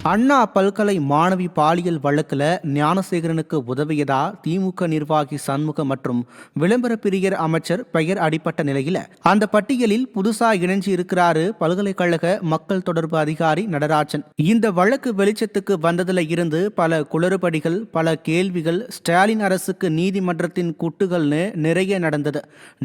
அண்ணா பல்கலை மாணவி பாலியல் வழக்குல ஞானசேகரனுக்கு உதவியதா திமுக நிர்வாகி சண்முகம் மற்றும் விளம்பர பிரியர் அமைச்சர் பெயர் அடிப்பட்ட நிலையில அந்த பட்டியலில் புதுசா இணைஞ்சு இருக்கிறாரு பல்கலைக்கழக மக்கள் தொடர்பு அதிகாரி நடராஜன். இந்த வழக்கு வெளிச்சத்துக்கு வந்ததுல இருந்து பல குளறுபடிகள், பல கேள்விகள், ஸ்டாலின் அரசுக்கு நீதிமன்றத்தின் குட்டுகள்னு நிறைய நடந்தது.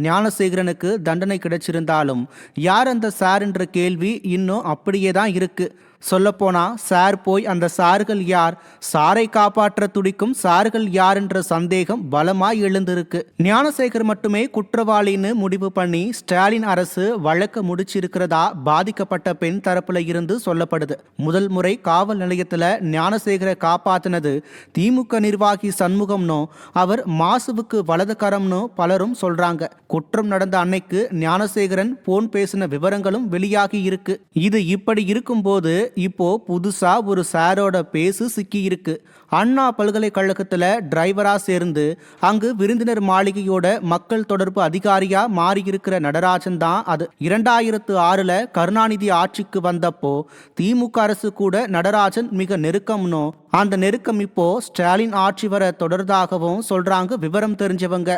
ஞானசேகரனுக்கு தண்டனை கிடைச்சிருந்தாலும் யார் அந்த சார் என்ற கேள்வி இன்னும் அப்படியே தான் இருக்கு. சொல்லப்போனா சார் போய் அந்த சார்கள் யார், சாரை காப்பாற்ற துடிக்கும் சார்கள் யார் என்ற சந்தேகம் பலமாய் எழுந்திருக்கு. ஞானசேகர் மட்டுமே குற்றவாளின்னு முடிவு பண்ணி ஸ்டாலின் அரசு வழக்க முடிச்சிருக்கிறதா பாதிக்கப்பட்ட பெண் தரப்புல இருந்து சொல்லப்படுது. முதல் முறை காவல் நிலையத்துல ஞானசேகரை காப்பாத்தினது திமுக நிர்வாகி சண்முகம்னோ அவர் மாசுவுக்கு வலதுகரம்னு பலரும் சொல்றாங்க. குற்றம் நடந்த அன்னைக்கு ஞானசேகரன் போன் பேசின விவரங்களும் வெளியாகி இருக்கு. இது இப்படி இருக்கும்போது இப்போ புதுசா ஒரு சாரோட பேசு சிக்கி இருக்கு. அண்ணா பல்கலைக்கழகத்துல டிரைவரா சேர்ந்து அங்கு விருந்தினர் மாளிகையோட மக்கள் தொடர்பு அதிகாரியா மாறியிருக்கிற நடராஜன் தான் அது. 2006 கருணாநிதி ஆட்சிக்கு வந்தப்போ திமுக அரசு கூட நடராஜன் மிக நெருக்கம்னோ, அந்த நெருக்கம் இப்போ ஸ்டாலின் ஆட்சி வர தொடர்தாகவும் சொல்றாங்க விவரம் தெரிஞ்சவங்க.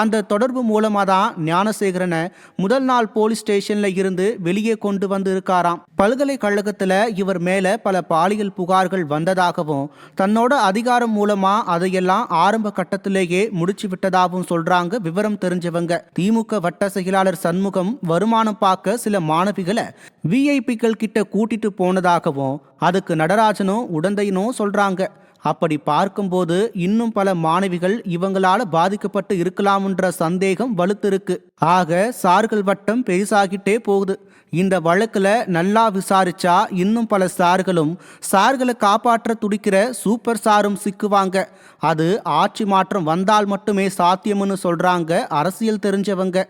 அந்த தொடர்பு மூலமா தான் ஞானசேகரனை முதல் நாள் போலீஸ் ஸ்டேஷன்ல இருந்து வெளியே கொண்டு வந்து இருக்காராம். பல்கலைக்கழகத்துல இவர் மேல பல பாலியல் புகார்கள் வந்ததாகவும், தன்னோட அதிகாரம் மூலமா அதையெல்லாம் ஆரம்ப கட்டத்திலேயே முடிச்சு விட்டதாகவும் சொல்றாங்க விவரம் தெரிஞ்சவங்க. திமுக வட்ட செயலாளர் சண்முகம் வருமானம் பார்க்க சில மாணவிகளை விஐபிக்கள் கிட்ட கூட்டிட்டு போனதாகவும் அதுக்கு நடராஜனும் உடந்தையினும் சொல்றாங்க. அப்படி பார்க்கும்போது இன்னும் பல மாணவிகள் இவங்களால பாதிக்கப்பட்டு இருக்கலாம்ன்ற சந்தேகம் வலுத்திருக்கு. ஆக சார்கள் வட்டம் பெருசாகிட்டே போகுது. இந்த வழக்குல நல்லா விசாரிச்சா இன்னும் பல சார்களும் சார்களை காப்பாற்ற துடிக்கிற சூப்பர் சாரும் சிக்குவாங்க. அது ஆட்சி மாற்றம் வந்தால் மட்டுமே சாத்தியம்னு சொல்றாங்க அரசியல் தெரிஞ்சவங்க.